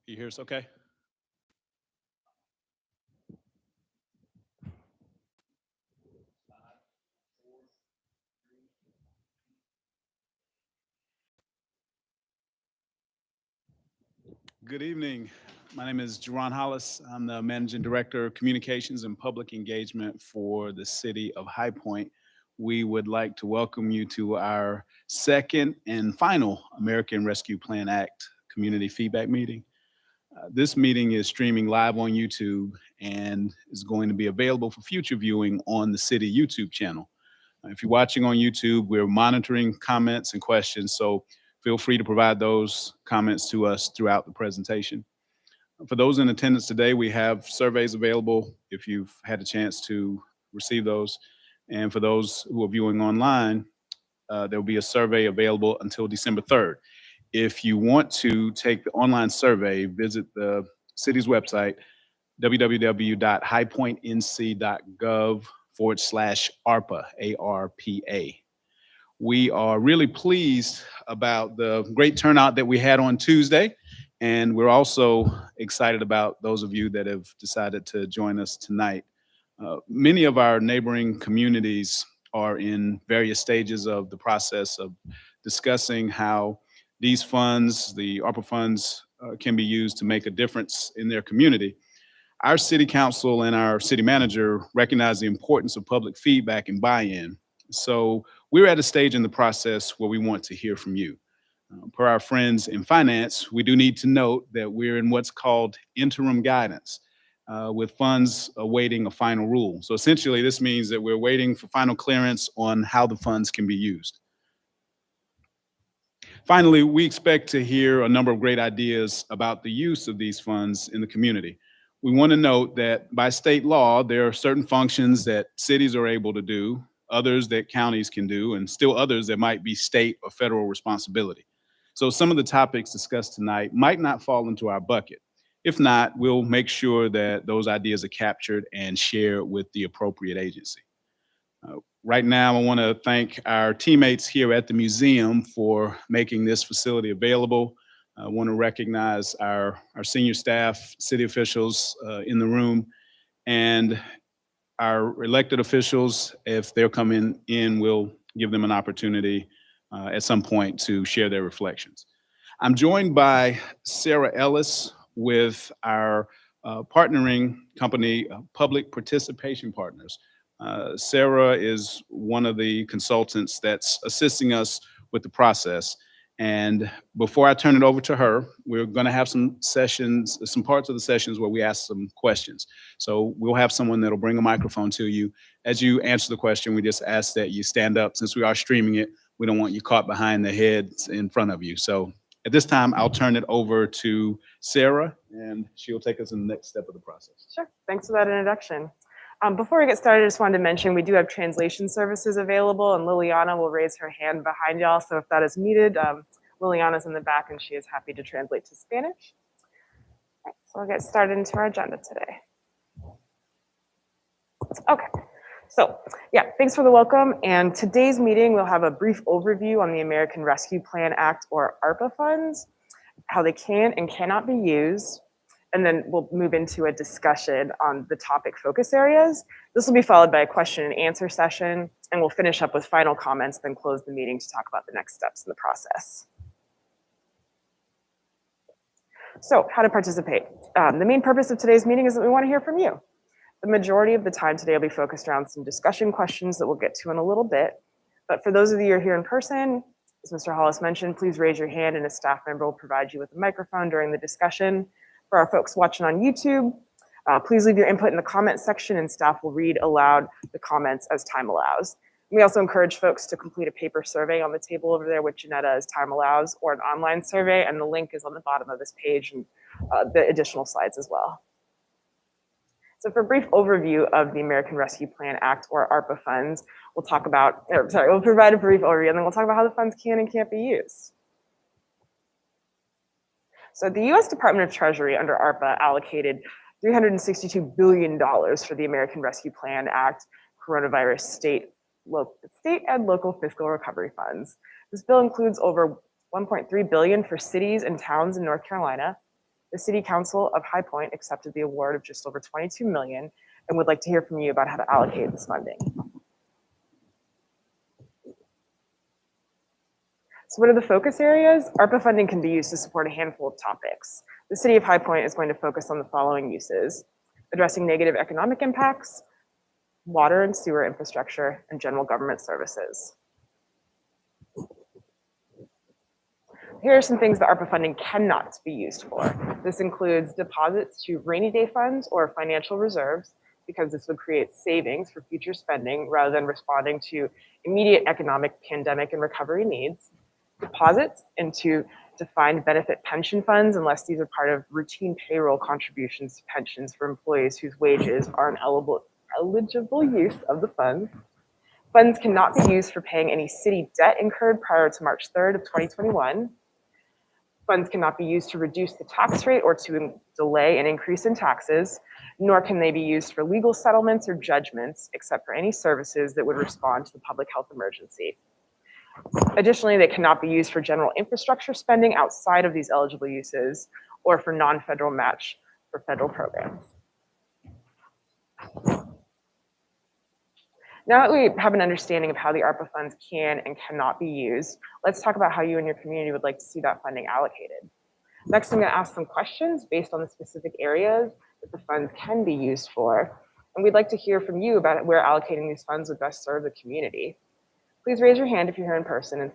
You hear us okay? Good evening. My name is Jerron Hollis. I'm the Managing Director of Communications and Public Engagement for the City of High Point. We would like to welcome you to our second and final American Rescue Plan Act community feedback meeting. This meeting is streaming live on YouTube and is going to be available for future viewing on the city YouTube channel. If you're watching on YouTube, we're monitoring comments and questions, so feel free to provide those comments to us throughout the presentation. For those in attendance today, we have surveys available if you've had a chance to receive those. And for those who are viewing online, there will be a survey available until December 3rd. If you want to take the online survey, visit the city's website, www.highpointnc.gov/ARPA, A-R-P-A. We are really pleased about the great turnout that we had on Tuesday, and we're also excited about those of you that have decided to join us tonight. Many of our neighboring communities are in various stages of the process of discussing how these funds, the ARPA funds, can be used to make a difference in their community. Our city council and our city manager recognize the importance of public feedback and buy-in. So we're at a stage in the process where we want to hear from you. Per our friends in finance, we do need to note that we're in what's called interim guidance, with funds awaiting a final rule. So essentially, this means that we're waiting for final clearance on how the funds can be used. Finally, we expect to hear a number of great ideas about the use of these funds in the community. We want to note that by state law, there are certain functions that cities are able to do, others that counties can do, and still others that might be state or federal responsibility. So some of the topics discussed tonight might not fall into our bucket. If not, we'll make sure that those ideas are captured and shared with the appropriate agency. Right now, I want to thank our teammates here at the museum for making this facility available. I want to recognize our senior staff, city officials in the room, and our elected officials. If they're coming in, we'll give them an opportunity at some point to share their reflections. I'm joined by Sarah Ellis with our partnering company, Public Participation Partners. Sarah is one of the consultants that's assisting us with the process. And before I turn it over to her, we're going to have some sessions, some parts of the sessions where we ask some questions. So we'll have someone that'll bring a microphone to you. As you answer the question, we just ask that you stand up. Since we are streaming it, we don't want you caught behind the heads in front of you. So at this time, I'll turn it over to Sarah, and she'll take us in the next step of the process. Sure. Thanks for that introduction. Before we get started, I just wanted to mention we do have translation services available, and Liliana will raise her hand behind y'all. So if that is needed, Liliana's in the back, and she is happy to translate to Spanish. All right, so we'll get started into our agenda today. Okay. So yeah, thanks for the welcome. And today's meeting, we'll have a brief overview on the American Rescue Plan Act, or ARPA funds, how they can and cannot be used. And then we'll move into a discussion on the topic focus areas. This will be followed by a question and answer session, and we'll finish up with final comments, then close the meeting to talk about the next steps in the process. So how to participate. The main purpose of today's meeting is that we want to hear from you. The majority of the time today will be focused around some discussion questions that we'll get to in a little bit. But for those of you who are here in person, as Mr. Hollis mentioned, please raise your hand and a staff member will provide you with a microphone during the discussion. For our folks watching on YouTube, please leave your input in the comments section and staff will read aloud the comments as time allows. We also encourage folks to complete a paper survey on the table over there with Janetta as time allows, or an online survey, and the link is on the bottom of this page and the additional slides as well. So for a brief overview of the American Rescue Plan Act, or ARPA funds, we'll provide a brief overview, and then we'll talk about how the funds can and can't be used. So the US Department of Treasury under ARPA allocated $362 billion for the American Rescue Plan Act, coronavirus state and local fiscal recovery funds. This bill includes over $1.3 billion for cities and towns in North Carolina. the City Council of High Point accepted the award of just over $22 million and would like to hear from you about how to allocate this funding. So what are the focus areas? ARPA funding can be used to support a handful of topics. The City of High Point is going to focus on the following uses: addressing negative economic impacts, water and sewer infrastructure, and general government services. Here are some things that ARPA funding cannot be used for. This includes deposits to rainy day funds or financial reserves, because this would create savings for future spending rather than responding to immediate economic, pandemic, and recovery needs. Deposits into defined benefit pension funds, unless these are part of routine payroll contributions to pensions for employees whose wages are an eligible use of the funds. Funds cannot be used for paying any city debt incurred prior to March 3rd of 2021. Funds cannot be used to reduce the tax rate or to delay an increase in taxes, nor can they be used for legal settlements or judgments, except for any services that would respond to the public health emergency. Additionally, they cannot be used for general infrastructure spending outside of these eligible uses or for non-federal match for federal programs. Now that we have an understanding of how the ARPA funds can and cannot be used, let's talk about how you and your community would like to see that funding allocated. Next, I'm going to ask some questions based on the specific areas that the funds can be used for, and we'd like to hear from you about where allocating these funds would best serve the community. Please raise your hand if you're here in person, and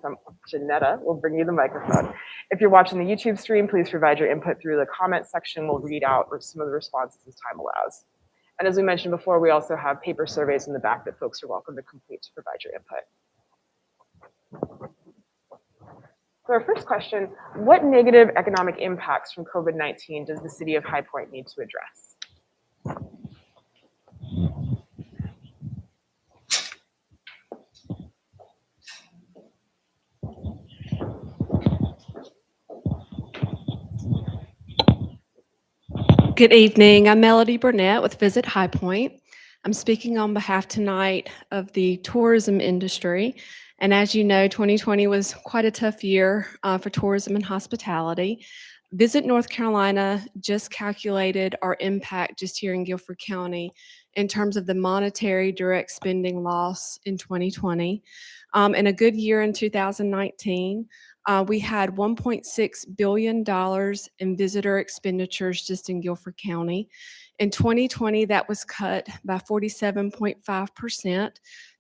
Janetta will bring you the microphone. If you're watching the YouTube stream, please provide your input through the comment section. We'll read out some of the responses as time allows. And as we mentioned before, we also have paper surveys in the back that folks are welcome to complete to provide your input. For our first question, what negative economic impacts from COVID-19 does the City of High Point need to address? Good evening. I'm Melody Burnett with Visit High Point. I'm speaking on behalf tonight of the tourism industry. And as you know, 2020 was quite a tough year for tourism and hospitality. Visit North Carolina just calculated our impact just here in Guilford County in terms of the monetary direct spending loss in 2020. In a good year in 2019, we had $1.6 billion in visitor expenditures just in Guilford County. In 2020, that was cut by 47.5%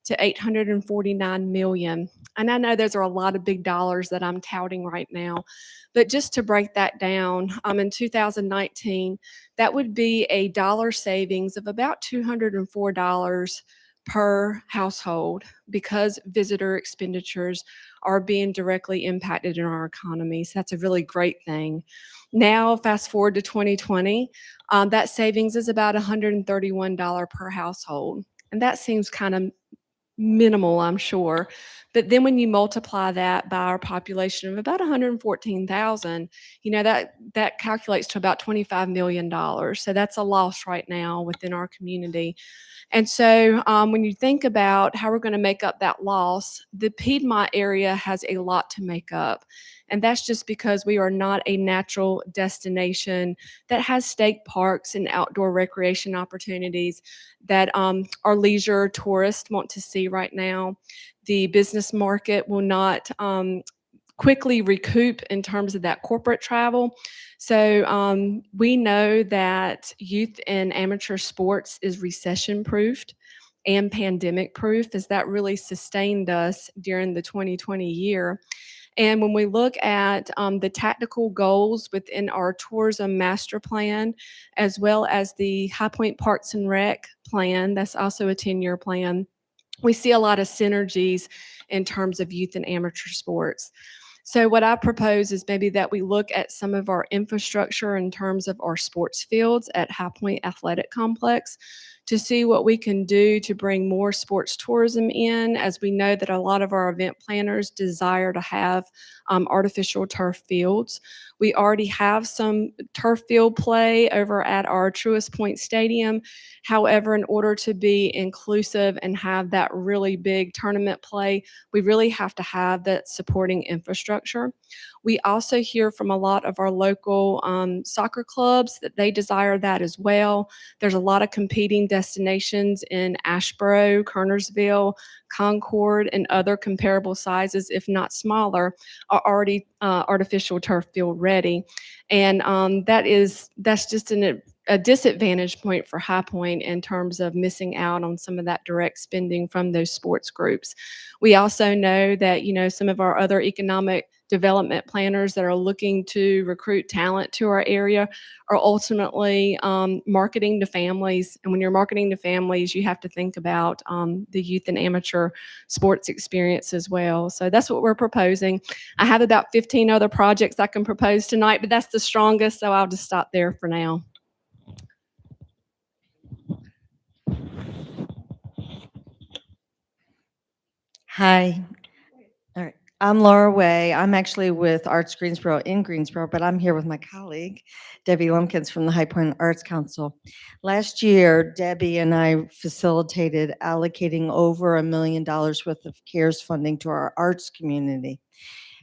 to $849 million. And I know those are a lot of big dollars that I'm touting right now, but just to break that down, in 2019, that would be a dollar savings of about $204 per household because visitor expenditures are being directly impacted in our economy. So that's a really great thing. Now, fast forward to 2020, that savings is about $131 per household. And that seems kind of minimal, I'm sure. But then when you multiply that by our population of about 114,000, you know, that calculates to about $25 million. So that's a loss right now within our community. And so when you think about how we're going to make up that loss, the Piedmont area has a lot to make up. And that's just because we are not a natural destination that has state parks and outdoor recreation opportunities that our leisure tourists want to see right now. The business market will not quickly recoup in terms of that corporate travel. So we know that youth and amateur sports is recession proofed and pandemic proof, as that really sustained us during the 2020 year. And when we look at the tactical goals within our tourism master plan, as well as the High Point Parks and Rec plan, that's also a 10-year plan, we see a lot of synergies in terms of youth and amateur sports. So what I propose is maybe that we look at some of our infrastructure in terms of our sports fields at High Point Athletic Complex to see what we can do to bring more sports tourism in, as we know that a lot of our event planners desire to have artificial turf fields. We already have some turf field play over at our Truist Point Stadium. However, in order to be inclusive and have that really big tournament play, we really have to have that supporting infrastructure. We also hear from a lot of our local soccer clubs that they desire that as well. There's a lot of competing destinations in Asheboro, Kernersville, Concord, and other comparable sizes, if not smaller, are already artificial turf field ready. And that's just a disadvantage point for High Point in terms of missing out on some of that direct spending from those sports groups. We also know that, some of our other economic development planners that are looking to recruit talent to our area are ultimately marketing to families. And when you're marketing to families, you have to think about the youth and amateur sports experience as well. So that's what we're proposing. I have about 15 other projects I can propose tonight, but that's the strongest, so I'll just stop there for now. Hi. All right. I'm Laura Way. I'm actually with Arts Greensboro in Greensboro, but I'm here with my colleague, Debbie Lumpkins from the High Point Arts Council. Last year, Debbie and I facilitated allocating over $1 million worth of CARES funding to our arts community.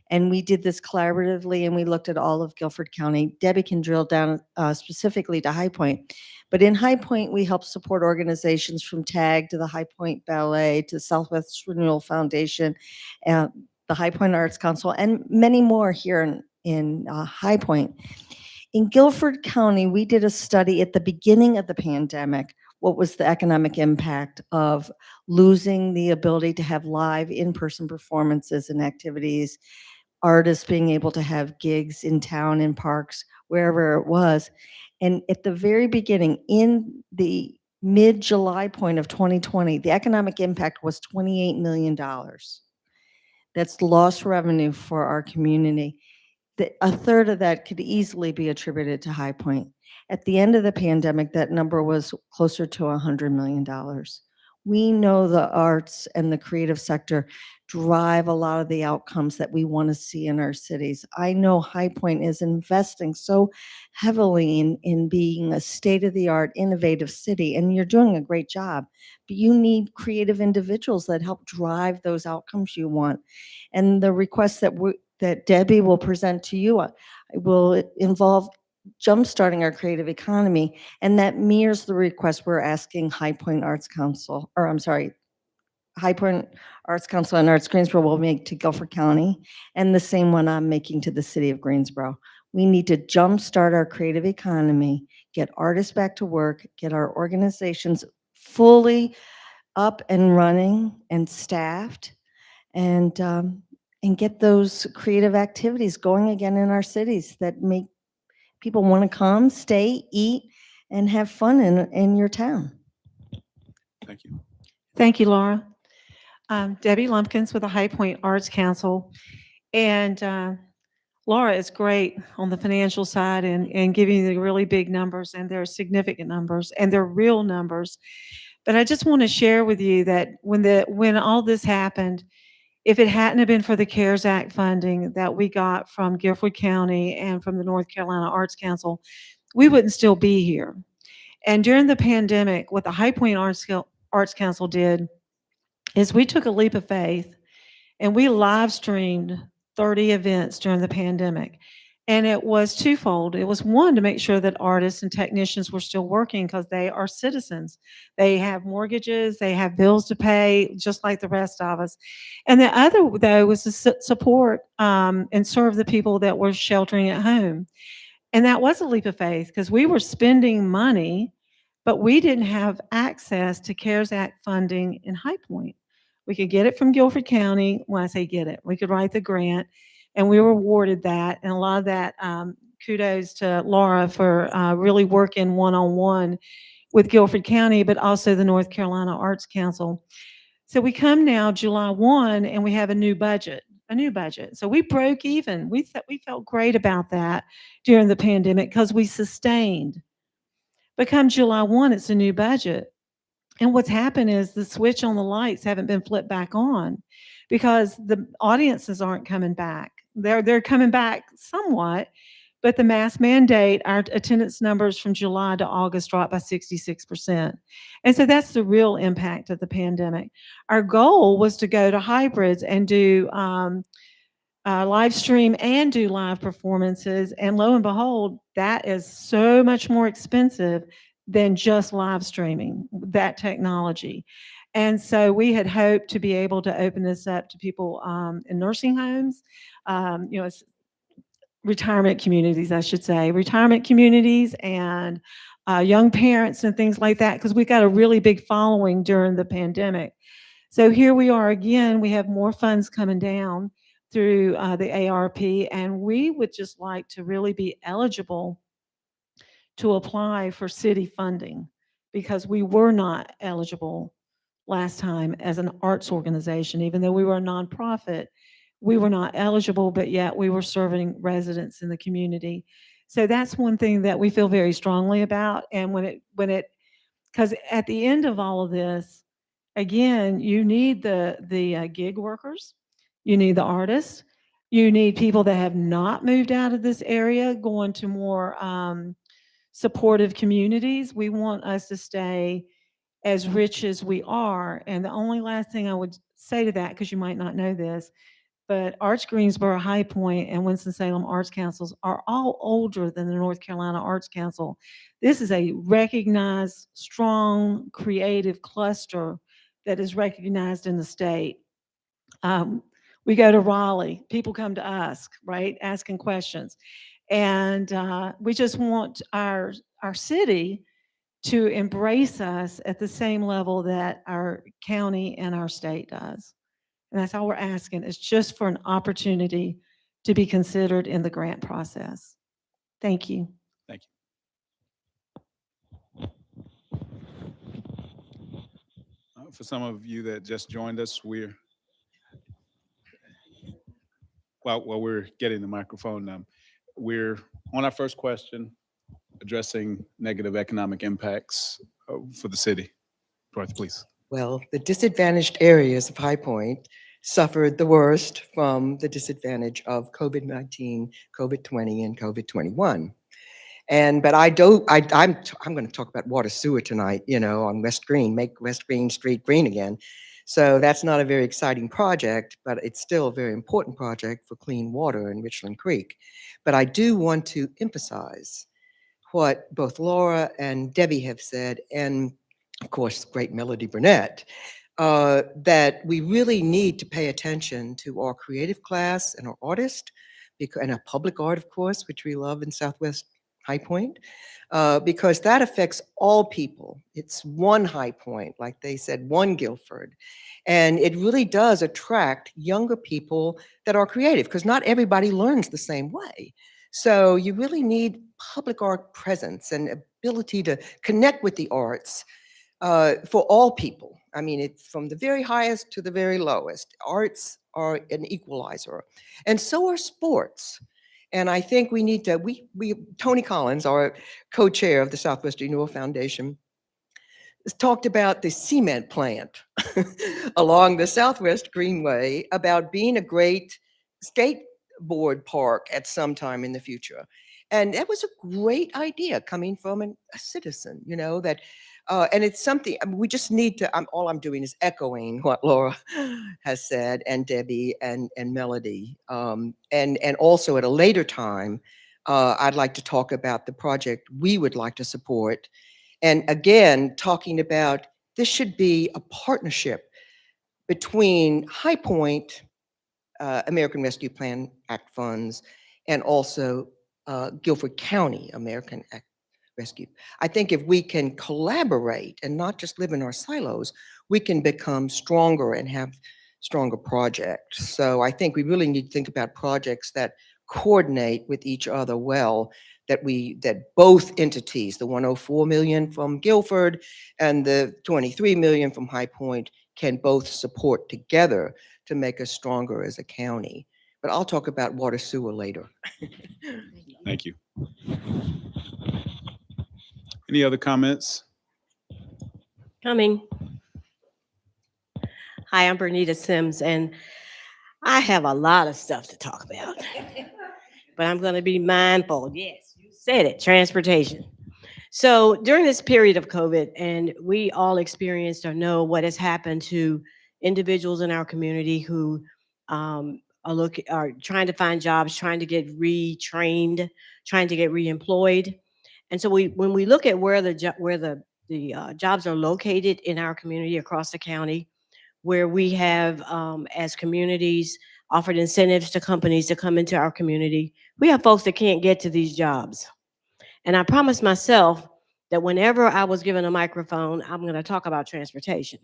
And we did this collaboratively, and we looked at all of Guilford County. Debbie can drill down specifically to High Point. But in High Point, we help support organizations from TAG to the High Point Ballet to Southwest Renewal Foundation, the High Point Arts Council, and many more here in High Point. In Guilford County, we did a study at the beginning of the pandemic. What was the economic impact of losing the ability to have live in-person performances and activities, artists being able to have gigs in town, in parks, wherever it was. And at the very beginning, in the mid-July point of 2020, the economic impact was $28 million. That's lost revenue for our community. A third of that could easily be attributed to High Point. At the end of the pandemic, that number was closer to $100 million. We know the arts and the creative sector drive a lot of the outcomes that we want to see in our cities. I know High Point is investing so heavily in being a state-of-the-art, innovative city, and you're doing a great job. But you need creative individuals that help drive those outcomes you want. And the request that Debbie will present to you will involve jumpstarting our creative economy, and that mirrors the request we're asking High Point Arts Council, or I'm sorry, High Point Arts Council and Arts Greensboro will make to Guilford County, and the same one I'm making to the city of Greensboro. We need to jumpstart our creative economy, get artists back to work, get our organizations fully up and running and staffed, and get those creative activities going again in our cities that make people want to come, stay, eat, and have fun in your town. Thank you. Thank you, Laura. Debbie Lumpkins with the High Point Arts Council. And Laura is great on the financial side and giving you the really big numbers, and they're significant numbers, and they're real numbers. But I just want to share with you that when all this happened, if it hadn't have been for the CARES Act funding that we got from Guilford County and from the North Carolina Arts Council, we wouldn't still be here. And during the pandemic, what the High Point Arts Council did is we took a leap of faith and we live streamed 30 events during the pandemic. And it was twofold. It was one, to make sure that artists and technicians were still working because they are citizens. They have mortgages, they have bills to pay, just like the rest of us. And the other, though, was to support and serve the people that were sheltering at home. And that was a leap of faith because we were spending money, but we didn't have access to CARES Act funding in High Point. We could get it from Guilford County. When I say get it, we could write the grant, and we were awarded that. And a lot of that, kudos to Laura for really working one-on-one with Guilford County, but also the North Carolina Arts Council. So we come now July 1, and we have a new budget. So we broke even. We felt great about that during the pandemic because we sustained. But come July 1, it's a new budget. And what's happened is the switch on the lights haven't been flipped back on because the audiences aren't coming back. They're coming back somewhat, but the mask mandate, our attendance numbers from July to August dropped by 66%. And so that's the real impact of the pandemic. Our goal was to go to hybrids and do live stream and do live performances. And lo and behold, that is so much more expensive than just live streaming that technology. And so we had hoped to be able to open this up to people in nursing homes, it's retirement communities, I should say, retirement communities and young parents and things like that, because we got a really big following during the pandemic. So here we are again, we have more funds coming down through the ARP, and we would just like to really be eligible to apply for city funding because we were not eligible last time as an arts organization. Even though we were a nonprofit, we were not eligible, but yet we were serving residents in the community. So that's one thing that we feel very strongly about. And because at the end of all of this, again, you need the gig workers, you need the artists, you need people that have not moved out of this area, going to more supportive communities. We want us to stay as rich as we are. And the only last thing I would say to that, because you might not know this, but Arts Greensboro, High Point, and Winston-Salem Arts Councils are all older than the North Carolina Arts Council. This is a recognized, strong, creative cluster that is recognized in the state. We go to Raleigh, people come to us, right, asking questions. And we just want our city to embrace us at the same level that our county and our state does. And that's all we're asking, is just for an opportunity to be considered in the grant process. Thank you. Thank you. For some of you that just joined us, while we're getting the microphone, we're on our first question, addressing negative economic impacts for the city. Dorothy, please. Well, the disadvantaged areas of High Point suffered the worst from the disadvantage of COVID-19, COVID-20, and COVID-21. But I'm going to talk about water sewer tonight, on West Green, make West Green Street green again. So that's not a very exciting project, but it's still a very important project for clean water in Richland Creek. But I do want to emphasize what both Laura and Debbie have said, and of course, great Melody Burnett, that we really need to pay attention to our creative class and our artists, and our public art, of course, which we love in Southwest High Point, because that affects all people. It's one High Point, like they said, one Guilford. And it really does attract younger people that are creative, because not everybody learns the same way. So you really need public art presence and ability to connect with the arts for all people. I mean, it's from the very highest to the very lowest. Arts are an equalizer, and so are sports. And I think we need to, Tony Collins, our co-chair of the Southwest Renewal Foundation, has talked about the cement plant along the Southwest Greenway, about being a great skateboard park at some time in the future. And that was a great idea coming from a citizen, that, and it's something, we just need to, all I'm doing is echoing what Laura has said, and Debbie and Melody. And also at a later time, I'd like to talk about the project we would like to support. And again, talking about this should be a partnership between High Point, American Rescue Plan Act funds, and also Guilford County American Rescue. I think if we can collaborate and not just live in our silos, we can become stronger and have stronger projects. So I think we really need to think about projects that coordinate with each other well, that both entities, the 104 million from Guilford and the 23 million from High Point, can both support together to make us stronger as a county. But I'll talk about water sewer later. Thank you. Any other comments? Coming. Hi, I'm Bernita Sims, and I have a lot of stuff to talk about, but I'm going to be mindful. Yes, you said it, transportation. So during this period of COVID, and we all experienced or know what has happened to individuals in our community who are trying to find jobs, trying to get retrained, trying to get reemployed. And so when we look at where the jobs are located in our community across the county, where we have, as communities, offered incentives to companies to come into our community, we have folks that can't get to these jobs. And I promised myself that whenever I was given a microphone, I'm going to talk about transportation.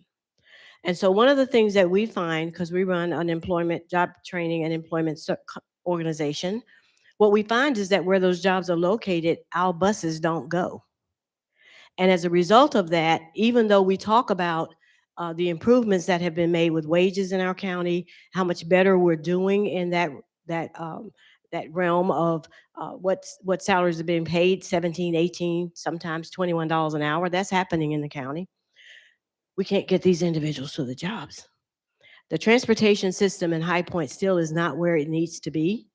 And so one of the things that we find, because we run an employment, job training and employment organization, what we find is that where those jobs are located, our buses don't go. And as a result of that, even though we talk about the improvements that have been made with wages in our county, how much better we're doing in that realm of what salaries are being paid, 17, 18, sometimes $21 an hour, that's happening in the county. We can't get these individuals to the jobs. The transportation system in High Point still is not where it needs to be.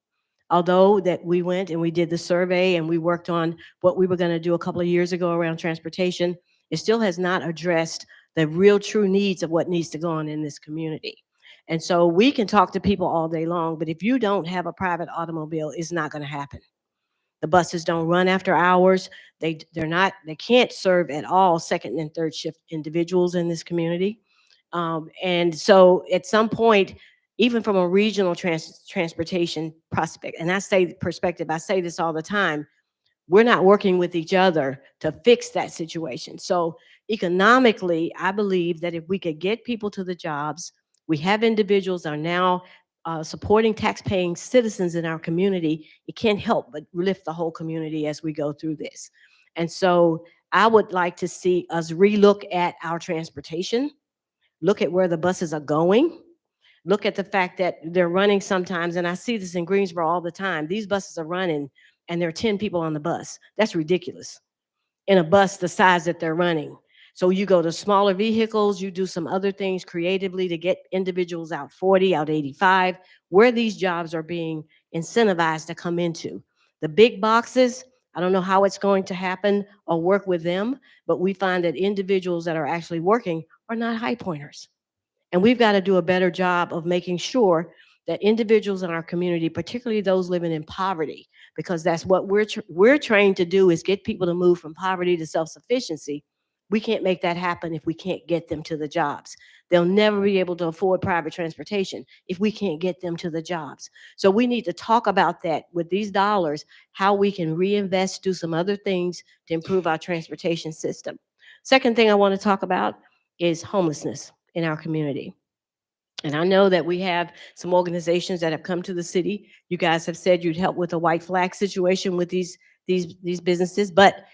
Although that we went and we did the survey and we worked on what we were going to do a couple of years ago around transportation, it still has not addressed the real true needs of what needs to go on in this community. And so we can talk to people all day long, but if you don't have a private automobile, it's not going to happen. The buses don't run after hours. They can't serve at all second and third shift individuals in this community. And so at some point, even from a regional transportation prospect, and I say perspective, I say this all the time, we're not working with each other to fix that situation. So economically, I believe that if we could get people to the jobs, we have individuals are now supporting tax-paying citizens in our community, it can't help but lift the whole community as we go through this. And so I would like to see us relook at our transportation, look at where the buses are going, look at the fact that they're running sometimes, and I see this in Greensboro all the time. These buses are running and there are 10 people on the bus. That's ridiculous in a bus the size that they're running. So you go to smaller vehicles, you do some other things creatively to get individuals out 40, out 85, where these jobs are being incentivized to come into. The big boxes, I don't know how it's going to happen or work with them, but we find that individuals that are actually working are not High Pointers. And we've got to do a better job of making sure that individuals in our community, particularly those living in poverty, because that's what we're trained to do, is get people to move from poverty to self-sufficiency. We can't make that happen if we can't get them to the jobs. They'll never be able to afford private transportation if we can't get them to the jobs. So we need to talk about that with these dollars, how we can reinvest, do some other things to improve our transportation system. Second thing I want to talk about is homelessness in our community. And I know that we have some organizations that have come to the city. You guys have said you'd help with a white flag situation with these businesses. But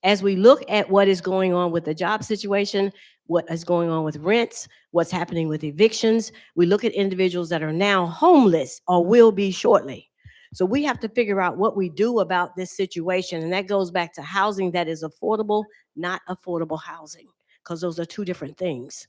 as we look at what is going on with the job situation, what is going on with rents, what's happening with evictions, we look at individuals that are now homeless or will be shortly. So we have to figure out what we do about this situation. And that goes back to housing that is affordable, not affordable housing, because those are two different things.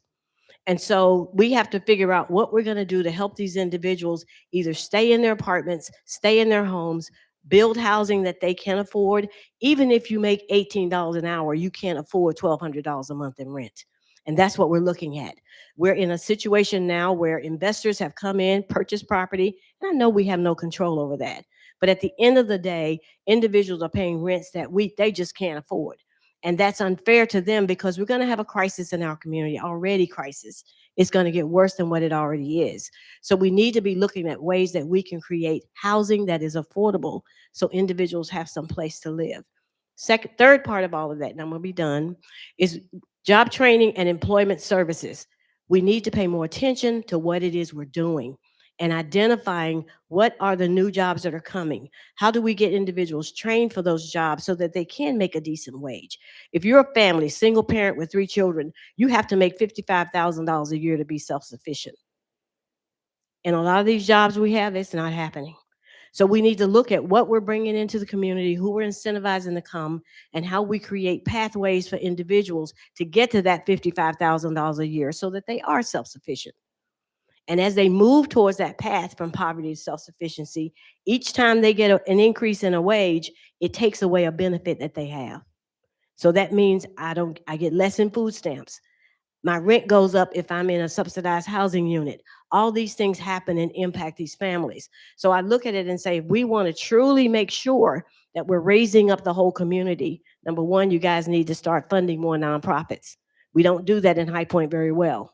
And so we have to figure out what we're going to do to help these individuals either stay in their apartments, stay in their homes, build housing that they can afford. Even if you make $18 an hour, you can't afford $1,200 a month in rent. And that's what we're looking at. We're in a situation now where investors have come in, purchased property, and I know we have no control over that. But at the end of the day, individuals are paying rents that they just can't afford. And that's unfair to them, because we're going to have a crisis in our community, already crisis. It's going to get worse than what it already is. So we need to be looking at ways that we can create housing that is affordable so individuals have some place to live. Third part of all of that, and I'm going to be done, is job training and employment services. We need to pay more attention to what it is we're doing and identifying what are the new jobs that are coming. How do we get individuals trained for those jobs so that they can make a decent wage? If you're a family, single parent with 3 children, you have to make $55,000 a year to be self-sufficient. And a lot of these jobs we have, it's not happening. So we need to look at what we're bringing into the community, who we're incentivizing to come, and how we create pathways for individuals to get to that $55,000 a year so that they are self-sufficient. And as they move towards that path from poverty to self-sufficiency, each time they get an increase in a wage, it takes away a benefit that they have. So that means I get less in food stamps. My rent goes up if I'm in a subsidized housing unit. All these things happen and impact these families. So I look at it and say, if we want to truly make sure that we're raising up the whole community, number one, you guys need to start funding more nonprofits. We don't do that in High Point very well.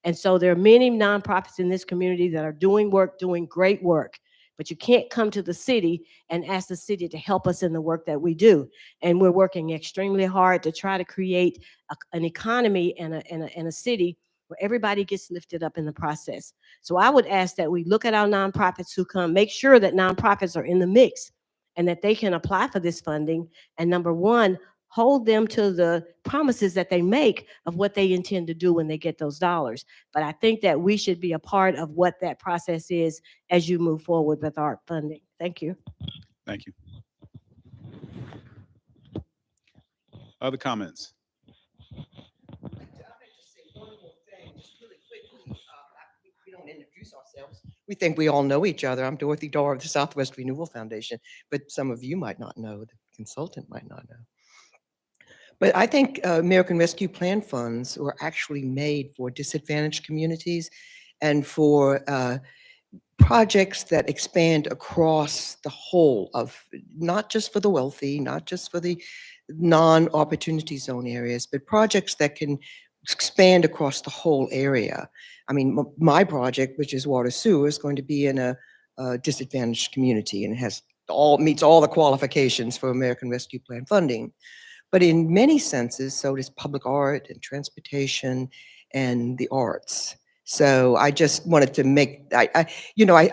And so there are many nonprofits in this community that are doing work, doing great work. But you can't come to the city and ask the city to help us in the work that we do. And we're working extremely hard to try to create an economy and a city where everybody gets lifted up in the process. So I would ask that we look at our nonprofits who come, make sure that nonprofits are in the mix and that they can apply for this funding. And number one, hold them to the promises that they make of what they intend to do when they get those dollars. But I think that we should be a part of what that process is as you move forward with our funding. Thank you. Thank you. Other comments? We don't introduce ourselves. We think we all know each other. I'm Dorothy Dorr of the Southwest Renewal Foundation, but some of you might not know, the consultant might not know. But I think American Rescue Plan funds were actually made for disadvantaged communities and for projects that expand across the whole of, not just for the wealthy, not just for the non-opportunity zone areas, but projects that can expand across the whole area. I mean, my project, which is water sewer, is going to be in a disadvantaged community and meets all the qualifications for American Rescue Plan funding. But in many senses, so does public art and transportation and the arts. So I just wanted to make, I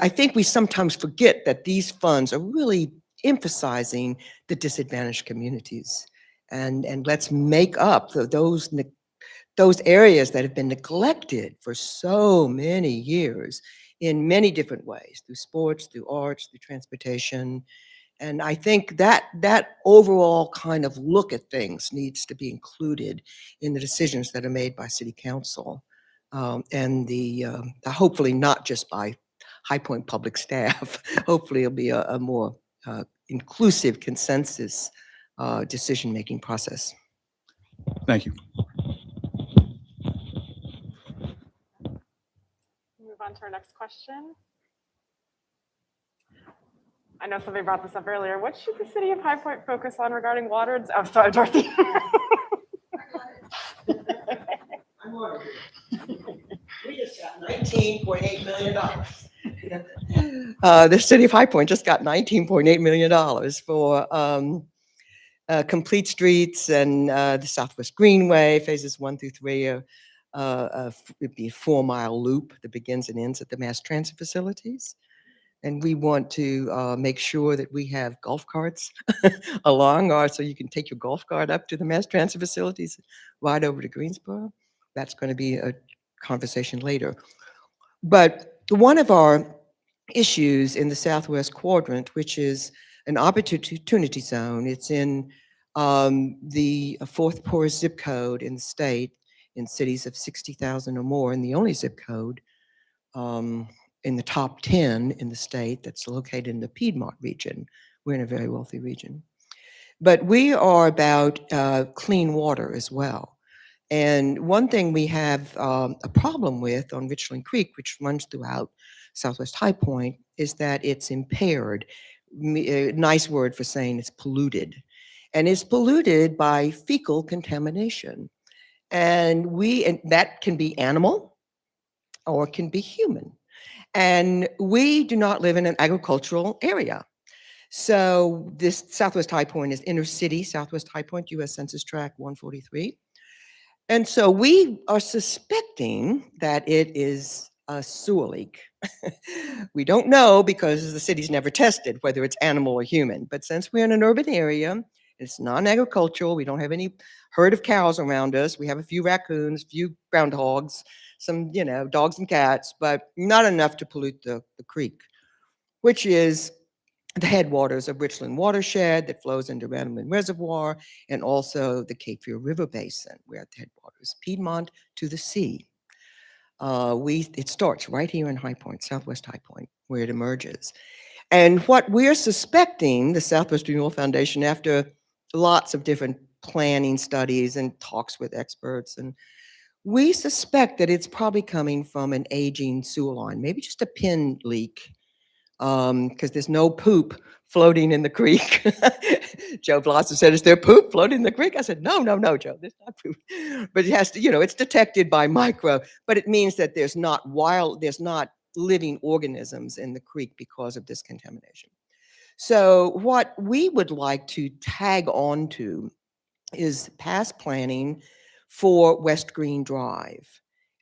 think we sometimes forget that these funds are really emphasizing the disadvantaged communities. And let's make up those areas that have been neglected for so many years in many different ways, through sports, through arts, through transportation. And I think that overall kind of look at things needs to be included in the decisions that are made by City Council, and hopefully not just by High Point public staff. Hopefully it'll be a more inclusive consensus decision-making process. Thank you. Move on to our next question. I know somebody brought this up earlier. What should the city of High Point focus on regarding water? Oh, sorry, Dorothy. We just got $19.8 million. The city of High Point just got $19.8 million for complete streets and the Southwest Greenway, phases 1 through 3. It'd be a 4-mile loop that begins and ends at the mass transit facilities. And we want to make sure that we have golf carts along, or so you can take your golf cart up to the mass transit facilities, ride over to Greensboro. That's going to be a conversation later. But one of our issues in the Southwest Quadrant, which is an opportunity zone, it's in the 4th poorest zip code in the state, in cities of 60,000 or more, and the only zip code in the top 10 in the state that's located in the Piedmont region. We're in a very wealthy region. But we are about clean water as well. And one thing we have a problem with on Richland Creek, which runs throughout Southwest High Point, is that it's impaired. A nice word for saying it's polluted. And it's polluted by fecal contamination. And that can be animal or it can be human. And we do not live in an agricultural area. So this Southwest High Point is inner city, Southwest High Point, US Census Tract 143. And so we are suspecting that it is a sewer leak. We don't know because the city's never tested whether it's animal or human. But since we're in an urban area, it's non-agricultural, we don't have any herd of cows around us. We have a few raccoons, a few groundhogs, some, dogs and cats, but not enough to pollute the creek, which is the headwaters of Richland Watershed that flows into Randleman Reservoir, and also the Cape Fear River Basin. We're at the headwaters, Piedmont to the sea. It starts right here in High Point, Southwest High Point, where it emerges. And what we're suspecting, the Southwest Renewal Foundation, after lots of different planning studies and talks with experts, and We suspect that it's probably coming from an aging sewer line, maybe just a pin leak, because there's no poop floating in the creek. Joe Blossom said, "Is there poop floating in the creek?" I said, "No, no, no, Joe, there's not poop." But it has to, it's detected by micro, but it means that there's not living organisms in the creek because of this contamination. So what we would like to tag on to is past planning for West Green Drive.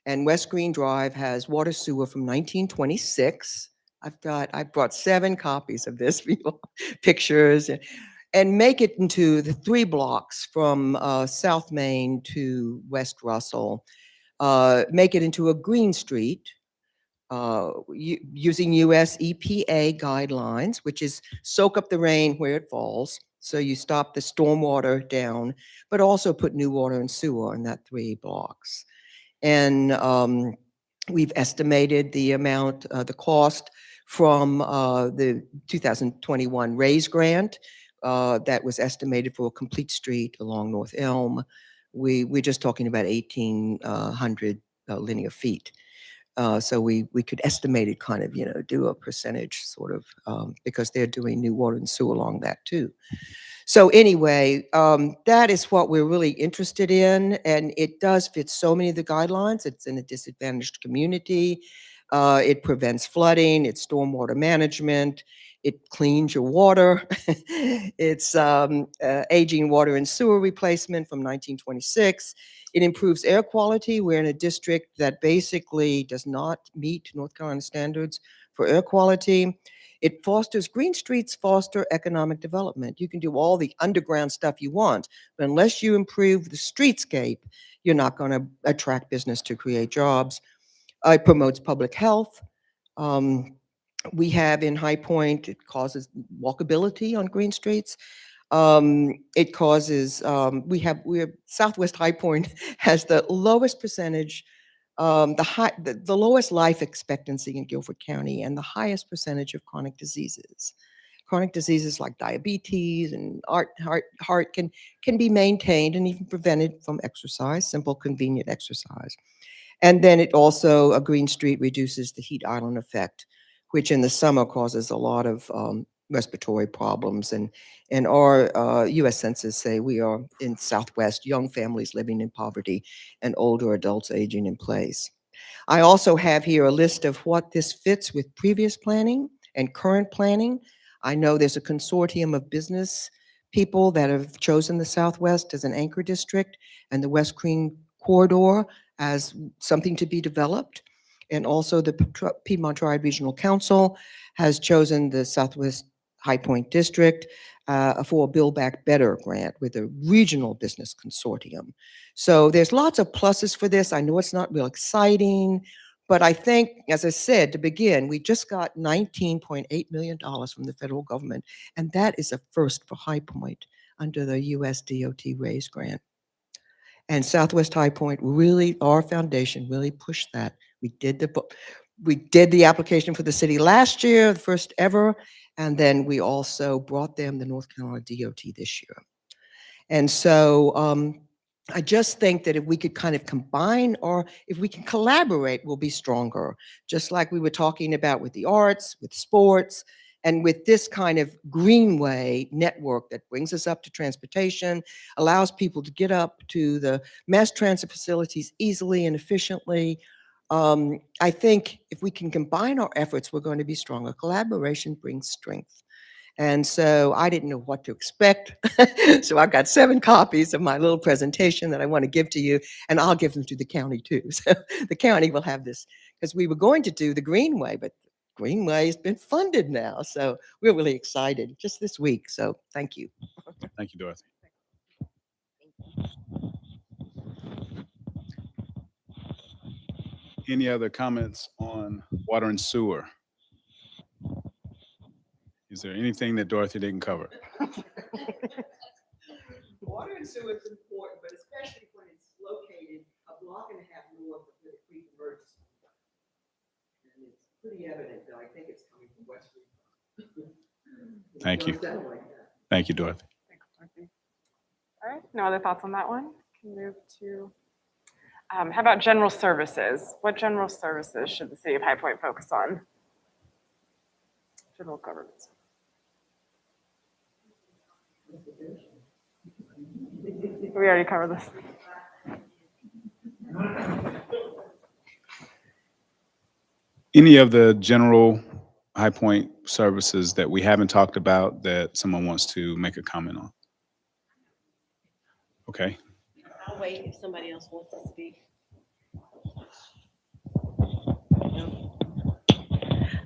And West Green Drive has water sewer from 1926. I brought 7 copies of this, people, pictures, and make it into the 3 blocks from South Main to West Russell. Make it into a green street, using US EPA guidelines, which is soak up the rain where it falls. So you stop the stormwater down, but also put new water and sewer in that 3 blocks. And we've estimated the amount, the cost from the 2021 RAISE grant that was estimated for a complete street along North Elm. We're just talking about 1,800 linear feet. So we could estimate it, kind of, do a percentage sort of, because they're doing new water and sewer along that too. So anyway, that is what we're really interested in, and it does fit so many of the guidelines. It's in a disadvantaged community. It prevents flooding. It's stormwater management. It cleans your water. It's aging water and sewer replacement from 1926. It improves air quality. We're in a district that basically does not meet North Carolina standards for air quality. It fosters, green streets foster economic development. You can do all the underground stuff you want, but unless you improve the streetscape, you're not going to attract business to create jobs. It promotes public health. We have in High Point, it causes walkability on green streets. It causes, we're Southwest High Point has the lowest percentage, the lowest life expectancy in Guilford County and the highest percentage of chronic diseases. Chronic diseases like diabetes and heart can be maintained and even prevented from exercise, simple, convenient exercise. And then it also, a green street reduces the heat island effect, which in the summer causes a lot of respiratory problems. And our US Census say we are in Southwest, young families living in poverty and older adults aging in place. I also have here a list of what this fits with previous planning and current planning. I know there's a consortium of business people that have chosen the Southwest as an anchor district and the West Green Corridor as something to be developed. And also the Piedmont Triad Regional Council has chosen the Southwest High Point District for a Build Back Better grant with a regional business consortium. So there's lots of pluses for this. I know it's not real exciting, but I think, as I said to begin, we just got $19.8 million from the federal government, and that is a first for High Point under the US DOT RAISE grant. And Southwest High Point really, our foundation really pushed that. We did the application for the city last year, the first ever, and then we also brought them the North Carolina DOT this year. And so I just think that if we could kind of combine, or if we can collaborate, we'll be stronger. Just like we were talking about with the arts, with sports, and with this kind of greenway network that brings us up to transportation, allows people to get up to the mass transit facilities easily and efficiently. I think if we can combine our efforts, we're going to be stronger. Collaboration brings strength. And so I didn't know what to expect. So I've got 7 copies of my little presentation that I want to give to you, and I'll give them to the county too. So the county will have this, because we were going to do the Greenway, but Greenway has been funded now. So we're really excited just this week. So thank you. Thank you, Dorothy. Any other comments on water and sewer? Is there anything that Dorothy didn't cover? Water and sewer is important, but especially when it's located a block and a half north of the creek emerges. And it's pretty evident that I think it's coming from West Creek. Thank you. Thank you, Dorothy. All right, no other thoughts on that one? Can move to How about general services? What general services should the city of High Point focus on? General government. We already covered this. Any of the general High Point services that we haven't talked about that someone wants to make a comment on? Okay. I'll wait if somebody else wants to speak.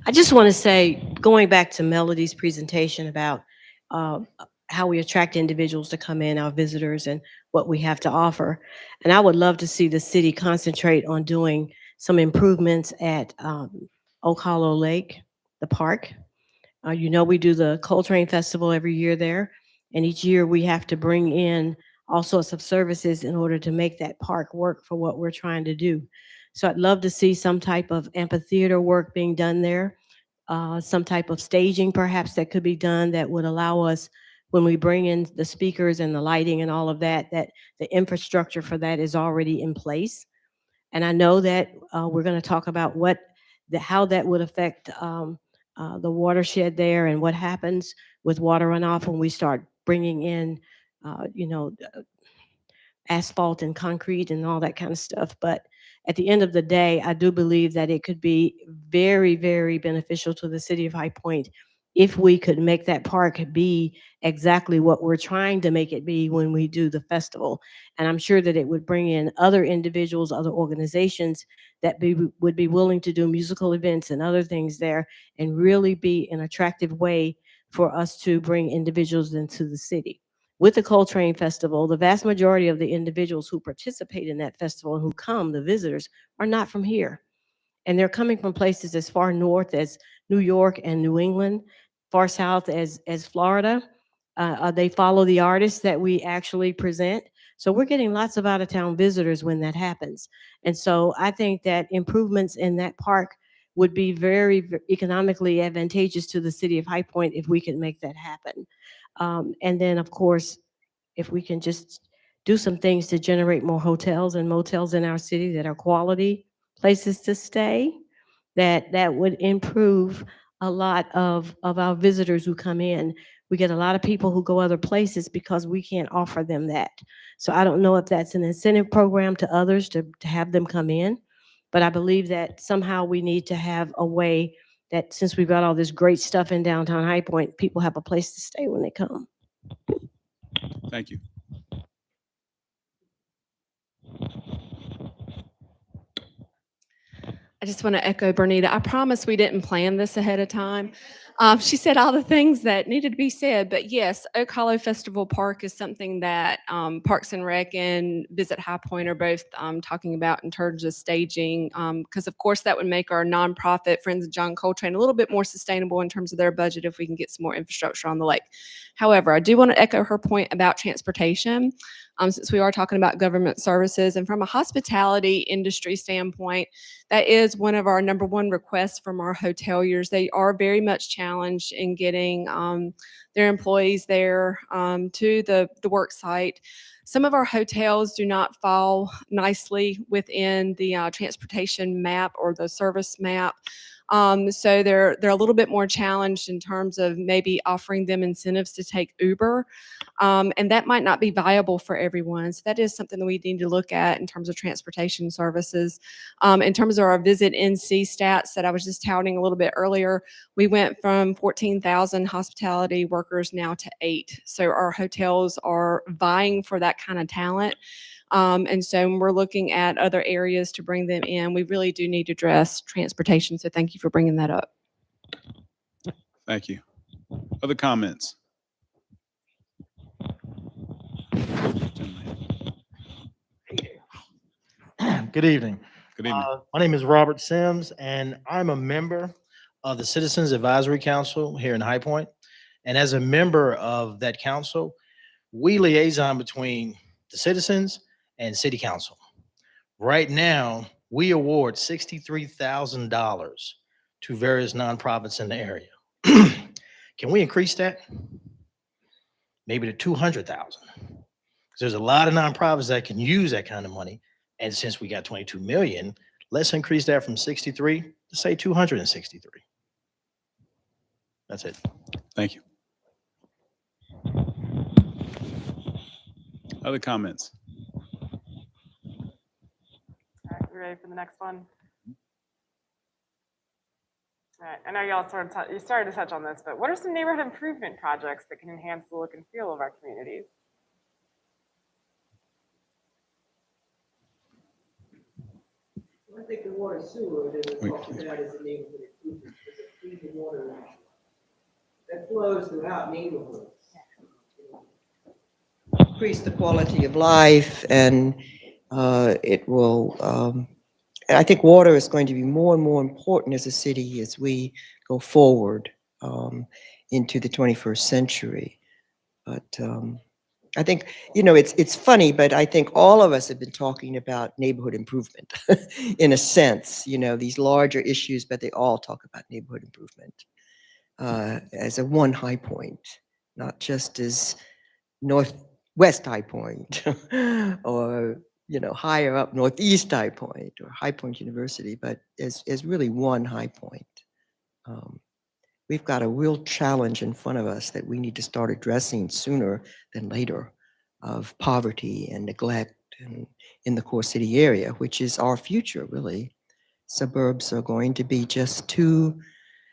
I just want to say, going back to Melody's presentation about how we attract individuals to come in, our visitors, and what we have to offer. And I would love to see the city concentrate on doing some improvements at Oak Hollow Lake, the park. You know, we do the Coltrane Festival every year there, and each year we have to bring in all sorts of services in order to make that park work for what we're trying to do. So I'd love to see some type of amphitheater work being done there, some type of staging perhaps that could be done that would allow us, when we bring in the speakers and the lighting and all of that, that the infrastructure for that is already in place. And I know that we're going to talk about how that would affect the watershed there and what happens with water runoff when we start bringing in, you know, asphalt and concrete and all that kind of stuff. But at the end of the day, I do believe that it could be very, very beneficial to the city of High Point if we could make that park be exactly what we're trying to make it be when we do the festival. And I'm sure that it would bring in other individuals, other organizations that would be willing to do musical events and other things there, and really be an attractive way for us to bring individuals into the city. With the Coltrane Festival, the vast majority of the individuals who participate in that festival and who come, the visitors, are not from here. And they're coming from places as far north as New York and New England, far south as Florida. They follow the artists that we actually present. So we're getting lots of out-of-town visitors when that happens. And so I think that improvements in that park would be very economically advantageous to the city of High Point if we could make that happen. And then, of course, if we can just do some things to generate more hotels and motels in our city that are quality places to stay, that would improve a lot of our visitors who come in. We get a lot of people who go other places because we can't offer them that. So I don't know if that's an incentive program to others to have them come in, but I believe that somehow we need to have a way that, since we've got all this great stuff in downtown High Point, people have a place to stay when they come. Thank you. I just want to echo Bernita. I promise we didn't plan this ahead of time. She said all the things that needed to be said, but yes, Oak Hollow Festival Park is something that Parks and Rec and Visit High Point are both talking about in terms of staging, because of course that would make our nonprofit Friends of John Coltrane a little bit more sustainable in terms of their budget if we can get some more infrastructure on the lake. However, I do want to echo her point about transportation, since we are talking about government services, and from a hospitality industry standpoint, that is one of our number one requests from our hoteliers. They are very much challenged in getting their employees there to the work site. Some of our hotels do not fall nicely within the transportation map or the service map. So they're a little bit more challenged in terms of maybe offering them incentives to take Uber. And that might not be viable for everyone. So that is something that we need to look at in terms of transportation services. In terms of our Visit NC stats that I was just touting a little bit earlier, we went from 14,000 hospitality workers now to 8. So our hotels are vying for that kind of talent. And so when we're looking at other areas to bring them in, we really do need to address transportation. So thank you for bringing that up. Thank you. Other comments? Good evening. Good evening. My name is Robert Sims, and I'm a member of the Citizens Advisory Council here in High Point. And as a member of that council, we liaison between the citizens and city council. Right now, we award $63,000 to various nonprofits in the area. Can we increase that? Maybe to 200,000. There's a lot of nonprofits that can use that kind of money, And since we got 22 million, let's increase that from 63 to say 263. That's it. Thank you. Other comments? All right, you ready for the next one? All right, I know y'all you started to touch on this, but what are some neighborhood improvement projects that can enhance the look and feel of our communities? I think the water sewer that we talked about is a neighborhood improvement, because it's clean water that flows throughout neighborhoods. Increase the quality of life, and it will, I think water is going to be more and more important as a city as we go forward into the 21st century. But I think, it's funny, but I think all of us have been talking about neighborhood improvement in a sense, these larger issues, but they all talk about neighborhood improvement as a one high point, not just as Northwest High Point or, higher up Northeast High Point or High Point University, but as really one high point. We've got a real challenge in front of us that we need to start addressing sooner than later, of poverty and neglect in the core city area, which is our future, really. Suburbs are going to be just too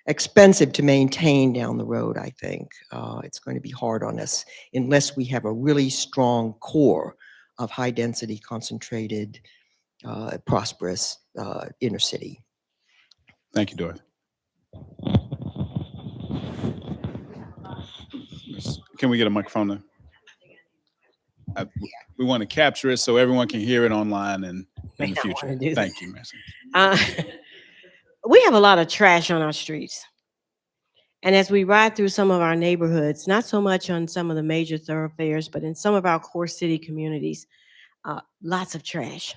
expensive to maintain down the road, I think. It's going to be hard on us unless we have a really strong core of high density, concentrated, prosperous inner city. Thank you, Dorothy. Can we get a microphone there? We want to capture it so everyone can hear it online and May in the not future. wanna do Thank that. you, Mason. We have a lot of trash on our streets. And as we ride through some of our neighborhoods, not so much on some of the major thoroughfares, but in some of our core city communities, lots of trash.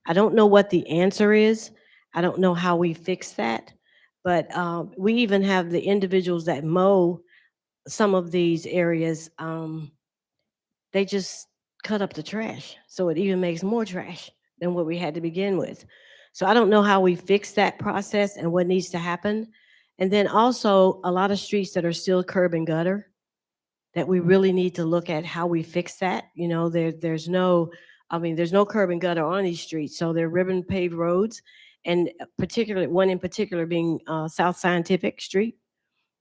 I don't know what the answer is. I don't know how we fix that. But we even have the individuals that mow some of these areas. They just cut up the trash. So it even makes more trash than what we had to begin with. So I don't know how we fix that process and what needs to happen. And then also a lot of streets that are still curb and gutter, that we really need to look at how we fix that. There's no curb and gutter on these streets. So they're ribbon paved roads, and particularly one in particular being South Scientific Street.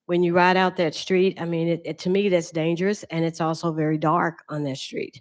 When you ride out that street, I mean, to me, that's dangerous, and it's also very dark on that street.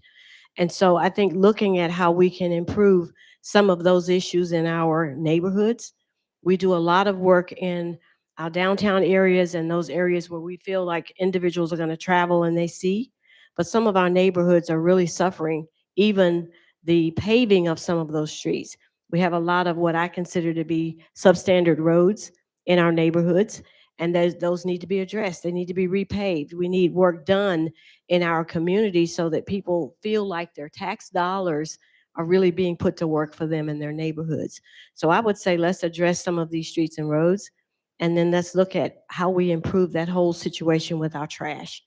And so I think looking at how we can improve some of those issues in our neighborhoods. We do a lot of work in our downtown areas and those areas where we feel like individuals are going to travel and they see. But some of our neighborhoods are really suffering, even the paving of some of those streets. We have a lot of what I consider to be substandard roads in our neighborhoods, and those need to be addressed. They need to be repaved. We need work done in our community so that people feel like their tax dollars are really being put to work for them in their neighborhoods. So I would say let's address some of these streets and roads, and then let's look at how we improve that whole situation with our trash.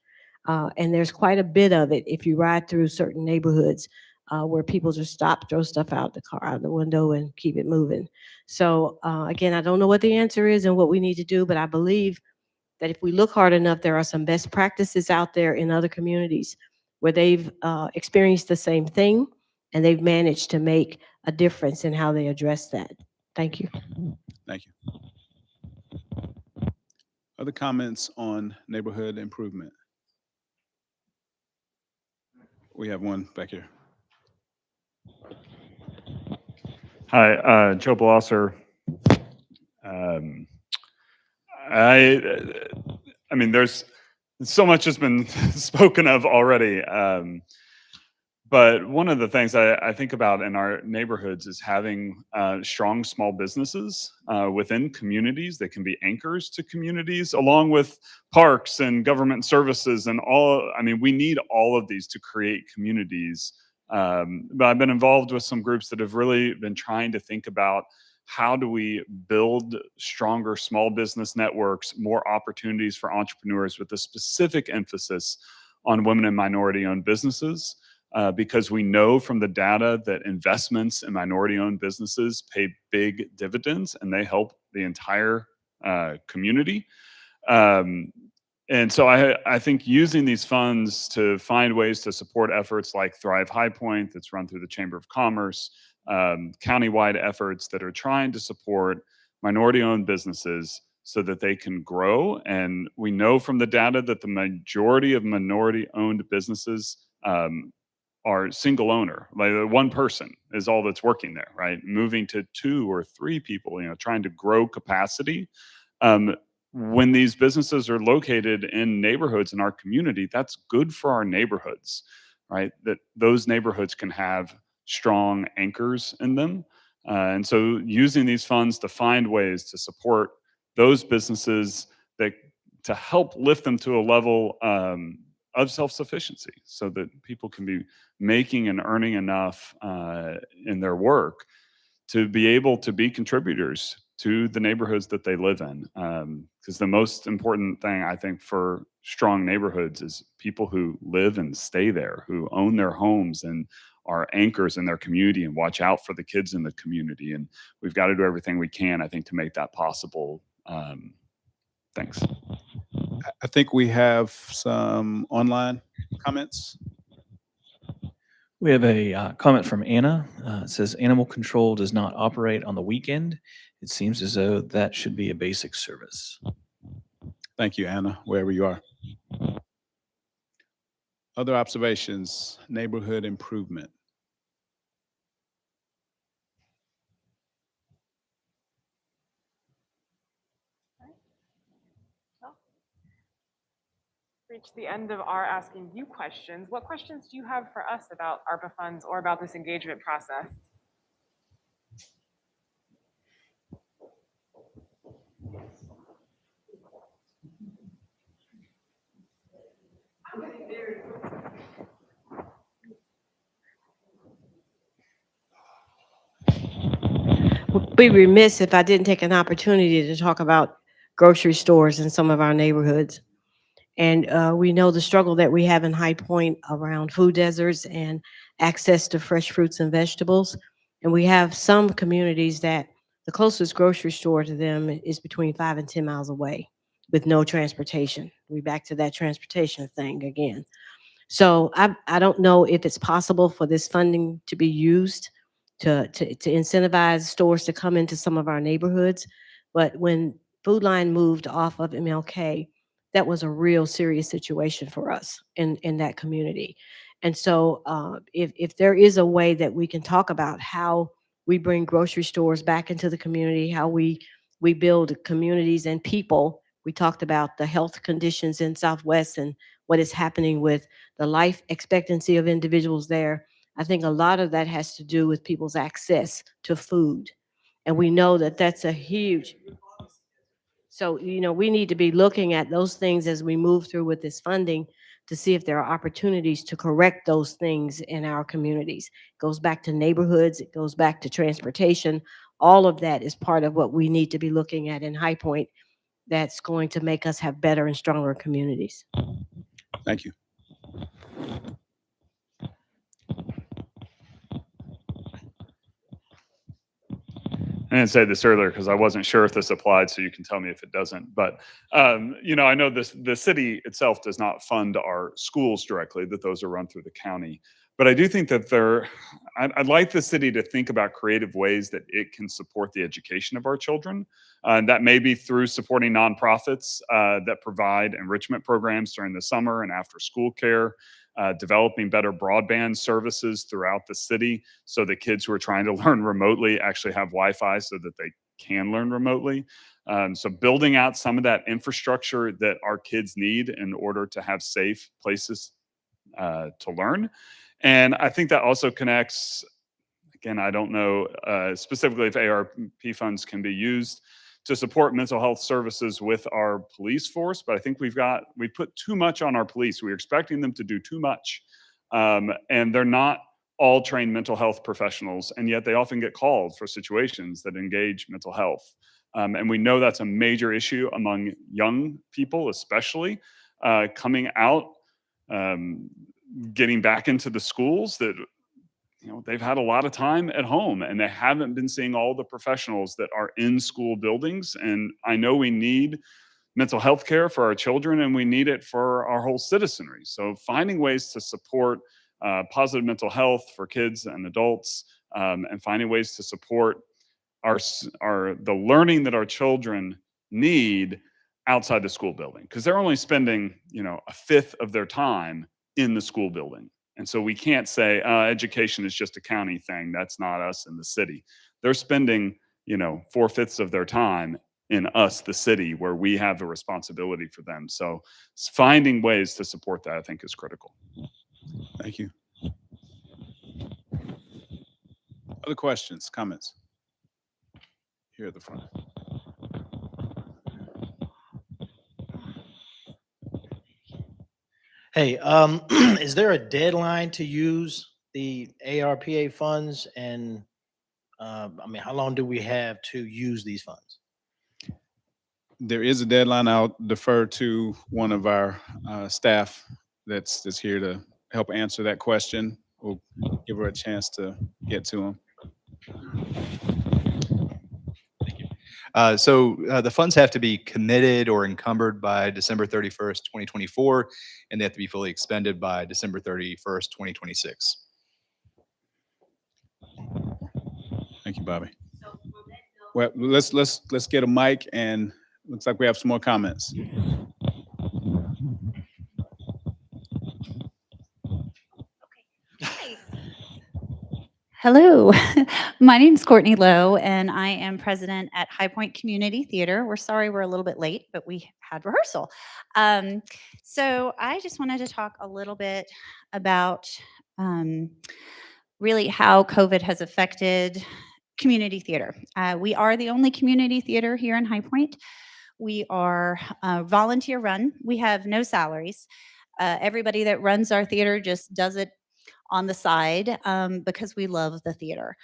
And there's quite a bit of it if you ride through certain neighborhoods where people just stop, throw stuff out the car, out the window, and keep it moving. So again, I don't know what the answer is and what we need to do, but I believe that if we look hard enough, there are some best practices out there in other communities where they've experienced the same thing and they've managed to make a difference in how they address that. Thank you. Thank you. Other comments on neighborhood improvement? We have one back here. Hi, Joe Blosser. I mean, there's so much has been spoken of already. But one of the things I think about in our neighborhoods is having strong small businesses within communities that can be anchors to communities, along with parks and government services and all. I mean, we need all of these to create communities. But I've been involved with some groups that have really been trying to think about how do we build stronger small business networks, more opportunities for entrepreneurs with a specific emphasis on women and minority-owned businesses. because we know from the data that investments in minority-owned businesses pay big dividends and they help the entire community. And so I think using these funds to find ways to support efforts like Thrive High Point, that's run through the Chamber of Commerce, countywide efforts that are trying to support minority-owned businesses so that they can grow. And we know from the data that the majority of minority-owned businesses are single owner. Like one person is all that's working there, right? Moving to 2 or 3 people, trying to grow capacity. When these businesses are located in neighborhoods in our community, that's good for our neighborhoods, right? That those neighborhoods can have strong anchors in them. And so using these funds to find ways to support those businesses that to help lift them to a level of self-sufficiency so that people can be making and earning enough in their work to be able to be contributors to the neighborhoods that they live in. Because the most important thing, I think, for strong neighborhoods is people who live and stay there, who own their homes and are anchors in their community and watch out for the kids in the community. And we've got to do everything we can, I think, to make that possible. Thanks. I think we have some online comments. We have a comment from Anna. It says, animal control does not operate on the weekend. It seems as though that should be a basic service. Thank you, Anna, wherever you are. Other observations, neighborhood improvement. Reached the end of our asking you questions. What questions do you have for us about ARPA funds or about this engagement process? Would be remiss if I didn't take an opportunity to talk about grocery stores in some of our neighborhoods. And we know the struggle that we have in High Point around food deserts and access to fresh fruits and vegetables. And we have some communities that the closest grocery store to them is between 5 and 10 miles away with no transportation. We're back to that transportation thing again. So I don't know if it's possible for this funding to be used to incentivize stores to come into some of our neighborhoods. But when Food Line moved off of MLK, that was a real serious situation for us in that community. And so if there is a way that we can talk about how we bring grocery stores back into the community, how we build communities and people. We talked about the health conditions in Southwest and what is happening with the life expectancy of individuals there. I think a lot of that has to do with people's access to food. And we know that that's a huge, so, we need to be looking at those things as we move through with this funding to see if there are opportunities to correct those things in our communities. It goes back to neighborhoods, it goes back to transportation. All of that is part of what we need to be looking at in High Point that's going to make us have better and stronger communities. Thank you. I didn't say this earlier because I wasn't sure if this applied, so you can tell me if it doesn't. But I know the city itself does not fund our schools directly; that those are run through the county. But I do think that I'd like the city to think about creative ways that it can support the education of our children. And that may be through supporting nonprofits that provide enrichment programs during the summer and after school care. Developing better broadband services throughout the city so that kids who are trying to learn remotely actually have Wi-Fi so that they can learn remotely. So building out some of that infrastructure that our kids need in order to have safe places to learn. And I think that also connects, again, I don't know specifically if ARP funds can be used to support mental health services with our police force, but I think we put too much on our police. We're expecting them to do too much. And they're not all trained mental health professionals, and yet they often get called for situations that engage mental health. And we know that's a major issue among young people, especially coming out. getting back into the schools that they've had a lot of time at home and they haven't been seeing all the professionals that are in school buildings. And I know we need mental health care for our children and we need it for our whole citizenry. So finding ways to support positive mental health for kids and adults, and finding ways to support the learning that our children need outside the school building, because they're only spending a fifth of their time in the school building. And so we can't say education is just a county thing. That's not us in the city. They're spending 4/5 of their time in us, the city, where we have a responsibility for them. So finding ways to support that, I think, is critical. Thank you. Other questions, comments? Here at the front. Hey, is there a deadline to use the ARPA funds? And how long do we have to use these funds? There is a deadline. I'll defer to one of our staff that's here to help answer that question. We'll give her a chance to get to him. The funds have to be committed or encumbered by December 31st, 2024, and they have to be fully expended by December 31st, 2026. Thank you, Bobby. Well, let's get a mic, and looks like we have some more comments. Hello, my name is Courtney Lowe, and I am president at High Point Community Theater. We're sorry we're a little bit late, but we had rehearsal. So I just wanted to talk a little bit about really how COVID has affected community theater. We are the only community theater here in High Point. We are volunteer run. We have no salaries. Everybody that runs our theater just does it on the side because we love the theater.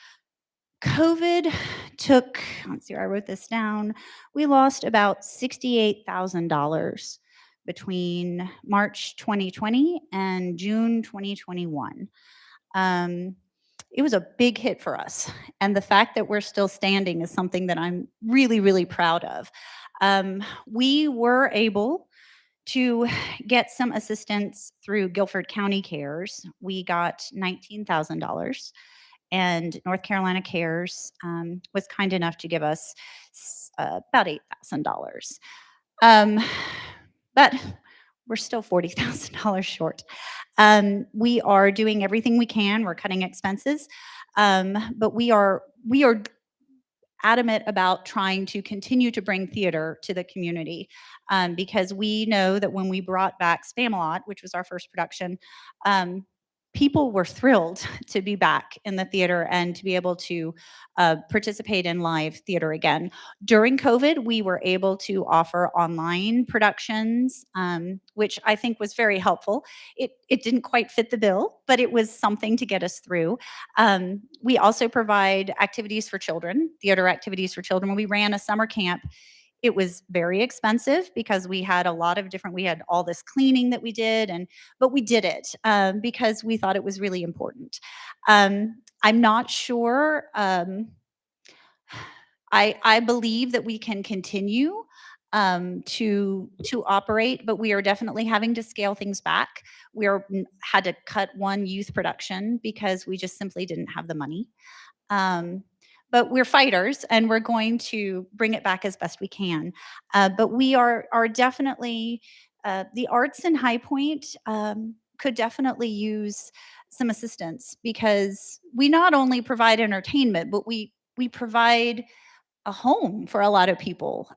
COVID took, let's see, I wrote this down. We lost about $68,000 between March 2020 and June 2021. It was a big hit for us. And the fact that we're still standing is something that I'm really, really proud of. We were able to get some assistance through Guilford County Cares. We got $19,000, and North Carolina Cares was kind enough to give us about $8,000. But we're still $40,000 short. We are doing everything we can. We're cutting expenses, but we are adamant about trying to continue to bring theater to the community, because we know that when we brought back Spamalot, which was our first production, people were thrilled to be back in the theater and to be able to participate in live theater again. During COVID, we were able to offer online productions, which I think was very helpful. It didn't quite fit the bill, but it was something to get us through. We also provide activities for children, theater activities for children. When we ran a summer camp, it was very expensive because we had we had all this cleaning that we did, but we did it because we thought it was really important. I'm not sure. I believe that we can continue to operate, but we are definitely having to scale things back. Had to cut one youth production because we just simply didn't have the money. But we're fighters, and we're going to bring it back as best we can. But we are definitely, the arts in High Point could definitely use some assistance, because we not only provide entertainment, but we provide a home for a lot of people.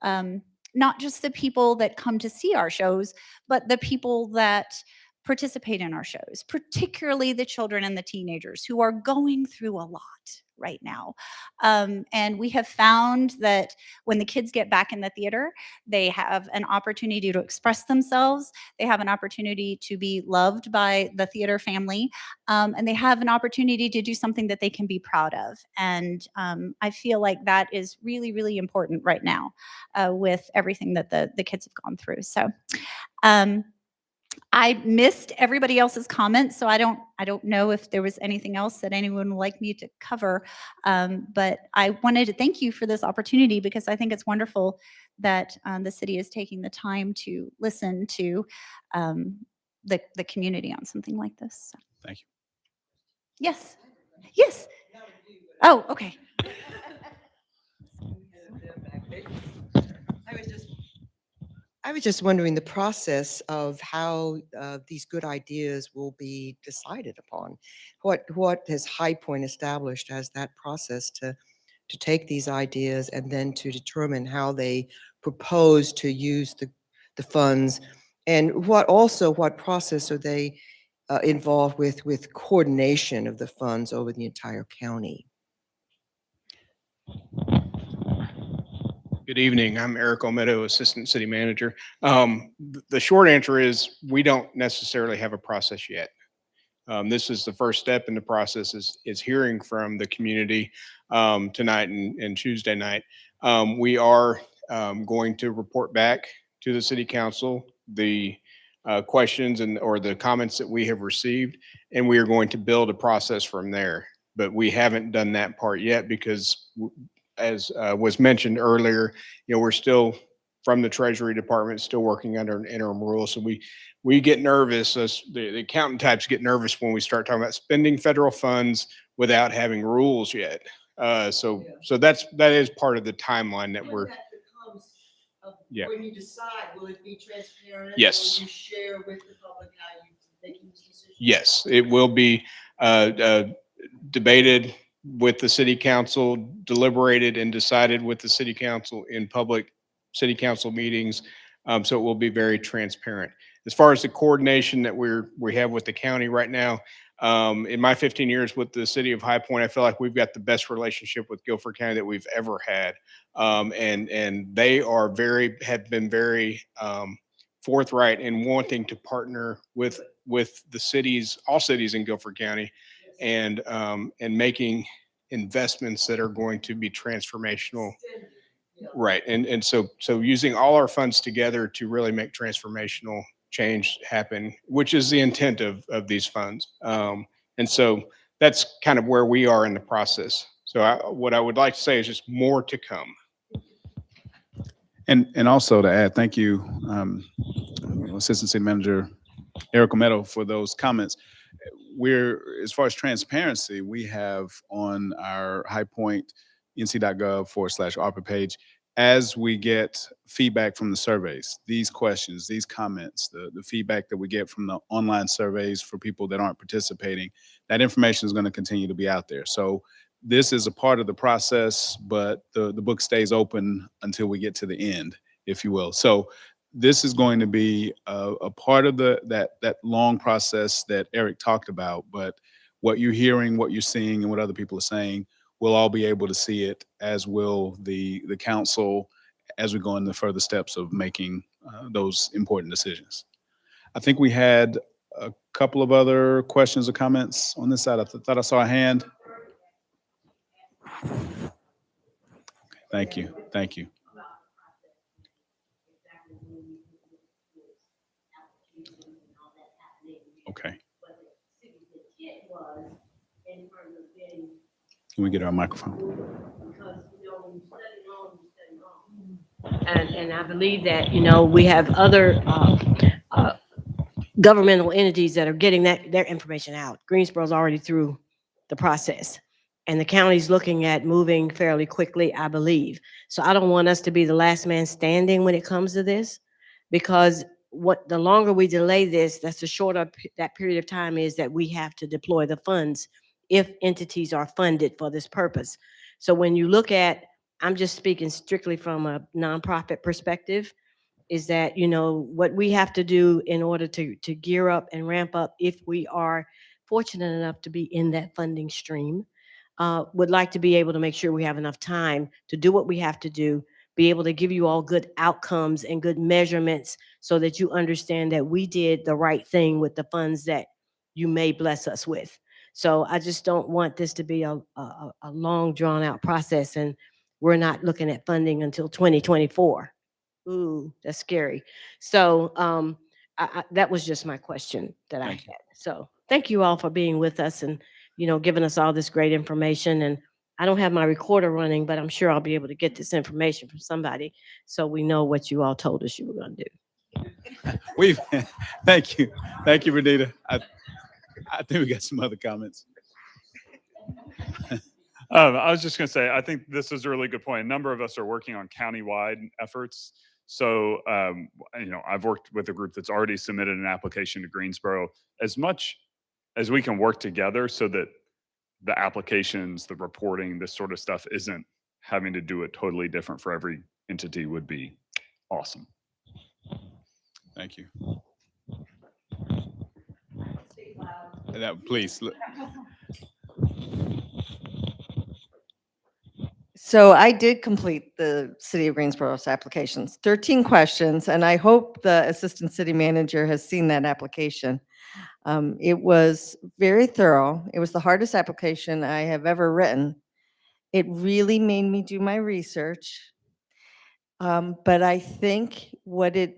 Not just the people that come to see our shows, but the people that participate in our shows, particularly the children and the teenagers who are going through a lot right now. And we have found that when the kids get back in the theater, they have an opportunity to express themselves. They have an opportunity to be loved by the theater family. And they have an opportunity to do something that they can be proud of. And I feel like that is really, really important right now with everything that the kids have gone through. So I missed everybody else's comments, so I don't know if there was anything else that anyone would like me to cover. But I wanted to thank you for this opportunity because I think it's wonderful that the city is taking the time to listen to the community on something like this. Thank you. Yes. Yes. Oh, okay. I was just wondering the process of how these good ideas will be decided upon. What has High Point established as that process to take these ideas and then to determine how they propose to use the funds? And what process are they involved with coordination of the funds over the entire county? Good evening. I'm Eric Olmedo, Assistant City Manager. The short answer is we don't necessarily have a process yet. This is the first step in the process is hearing from the community tonight and Tuesday night. We are going to report back to the City Council the questions or the comments that we have received, and we are going to build a process from there. But we haven't done that part yet because as was mentioned earlier, we're still from the Treasury Department, still working under an interim rule. So we get nervous, the accountant types get nervous when we start talking about spending federal funds without having rules yet. So that is part of the timeline that we're. Yeah. When you decide, will it be transparent? Yes. Will you share with the public how you making these decisions? Yes, it will be debated with the City Council, deliberated and decided with the City Council in public City Council meetings. So it will be very transparent. As far as the coordination that we have with the county right now, in my 15 years with the City of High Point, I feel like we've got the best relationship with Guilford County that we've ever had. And they have been very forthright in wanting to partner with the cities, all cities in Guilford County, and making investments that are going to be transformational. Right. And so using all our funds together to really make transformational change happen, which is the intent of these funds. And so that's kind of where we are in the process. So what I would like to say is just more to come. And also to add, thank you, Assistant City Manager Eric Omedo, for those comments. As far as transparency, we have on our High Point nc.gov/ARPA page, as we get feedback from the surveys, these questions, these comments, the feedback that we get from the online surveys for people that aren't participating, that information is going to continue to be out there. So this is a part of the process, but the book stays open until we get to the end, if you will. So this is going to be a part of that long process that Eric talked about. But what you're hearing, what you're seeing, and what other people are saying, we'll all be able to see it, as will the council, as we go into further steps of making those important decisions. I think we had a couple of other questions or comments on this side. I thought I saw a hand. Thank you. Thank you. Okay. Can we get our microphone? And I believe that, we have other governmental entities that are getting their information out. Greensboro's already through the process. And the county's looking at moving fairly quickly, I believe. So I don't want us to be the last man standing when it comes to this, because the longer we delay this, that's the shorter that period of time is that we have to deploy the funds if entities are funded for this purpose. So when you look at, I'm just speaking strictly from a nonprofit perspective, is that, what we have to do in order to gear up and ramp up if we are fortunate enough to be in that funding stream, would like to be able to make sure we have enough time to do what we have to do, be able to give you all good outcomes and good measurements so that you understand that we did the right thing with the funds that you may bless us with. So I just don't want this to be a long drawn out process and we're not looking at funding until 2024. Ooh, that's scary. So that was just my question that I Thank you. had. So thank you all for being with us and, giving us all this great information. And I don't have my recorder running, but I'm sure I'll be able to get this information from somebody so we know what you all told us you were going to do. We've, thank you. Thank you, Renita. I think we got some other comments. I was just going to say, I think this is a really good point. A number of us are working on countywide efforts. So, I've worked with a group that's already submitted an application to Greensboro. As much as we can work together so that the applications, the reporting, this sort of stuff isn't having to do it totally different for every entity would be awesome. Thank you. Please. So I did complete the City of Greensboro's applications, 13 questions, and I hope the Assistant City Manager has seen that application. It was very thorough. It was the hardest application I have ever written. It really made me do my research. But I think the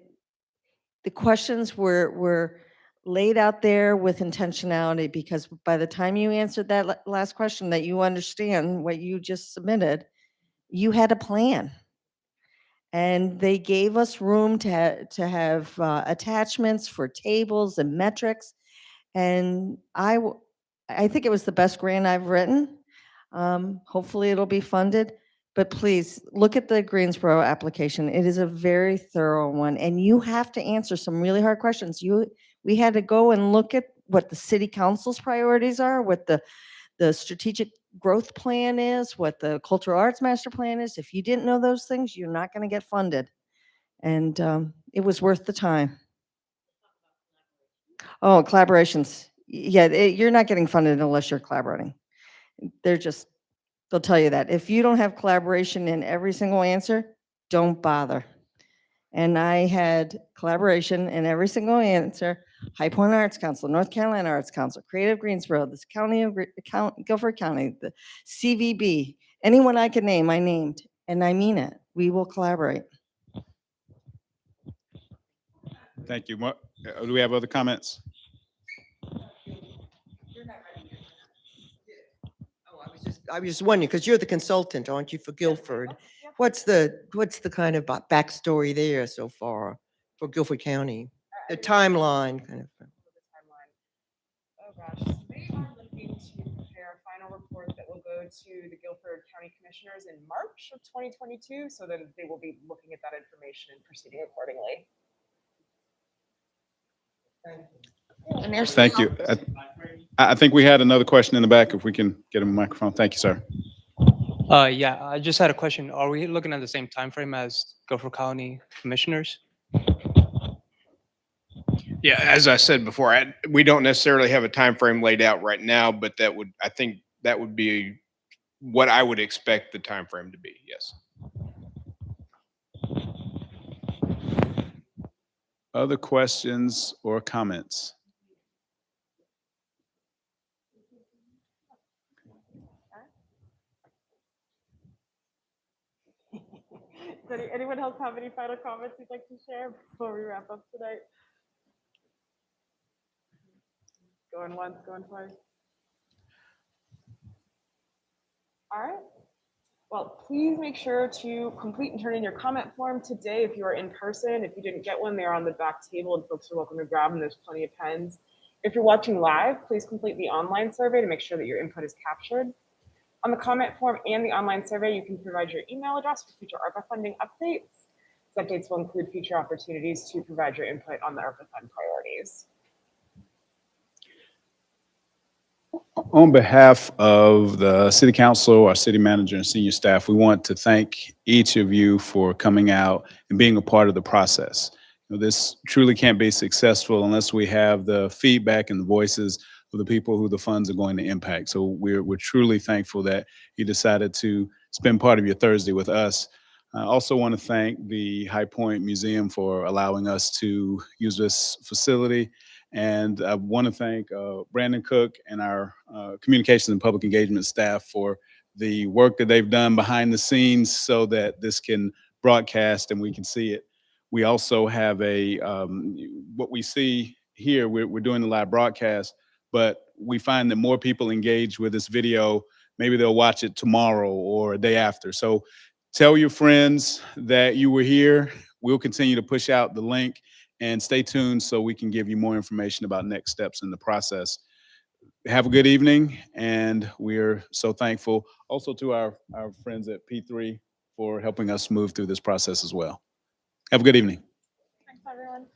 questions were laid out there with intentionality, because by the time you answered that last question, that you understand what you just submitted, you had a plan. And they gave us room to have attachments for tables and metrics. And I think it was the best grant I've written. Hopefully it'll be funded. But please look at the Greensboro application. It is a very thorough one, and you have to answer some really hard questions. We had to go and look at what the city council's priorities are, what the strategic growth plan is, what the cultural arts master plan is. If you didn't know those things, you're not going to get funded. And it was worth the time. Oh, collaborations. Yeah, you're not getting funded unless you're collaborating. They'll tell you that. If you don't have collaboration in every single answer, don't bother. And I had collaboration in every single answer. High Point Arts Council, North Carolina Arts Council, Creative Greensboro, this county of Guilford County, the CVB, anyone I could name, I named, and I mean it. We will collaborate. Thank you. Do we have other comments? I was just wondering, because you're the consultant, aren't you, for Guilford? What's the kind of backstory there so far for Guilford County? The timeline kind of. Oh gosh, so they are looking to prepare a final report that will go to the Guilford County Commissioners in March of 2022, so that they will be looking at that information and proceeding accordingly. Thank you. I think we had another question in the back. If we can get him a microphone. Thank you, sir. Yeah, I just had a question. Are we looking at the same time frame as Guilford County Commissioners? Yeah, as I said before, we don't necessarily have a time frame laid out right now, but I think that would be what I would expect the time frame to be. Yes. Other questions or comments? Does anyone else have any final comments you'd like to share before we wrap up tonight? Going once, going twice. All right. Well, please make sure to complete and turn in your comment form today if you are in person. If you didn't get one, they're on the back table and folks are welcome to grab them. There's plenty of pens. If you're watching live, please complete the online survey to make sure that your input is captured. On the comment form and the online survey, you can provide your email address for future ARPA funding updates. These updates will include future opportunities to provide your input on the ARPA fund priorities. On behalf of the city council, our city manager and senior staff, we want to thank each of you for coming out and being a part of the process. This truly can't be successful unless we have the feedback and the voices of the people who the funds are going to impact. So we're truly thankful that you decided to spend part of your Thursday with us. I also want to thank the High Point Museum for allowing us to use this facility. And I want to thank Brandon Cook and our communications and public engagement staff for the work that they've done behind the scenes so that this can broadcast and we can see it. We also have what we see here, we're doing the live broadcast, but we find that more people engage with this video. Maybe they'll watch it tomorrow or a day after. So tell your friends that you were here. We'll continue to push out the link, and stay tuned so we can give you more information about next steps in the process. Have a good evening, and we're so thankful also to our friends at P3 for helping us move through this process as well. Have a good evening. Thanks, everyone.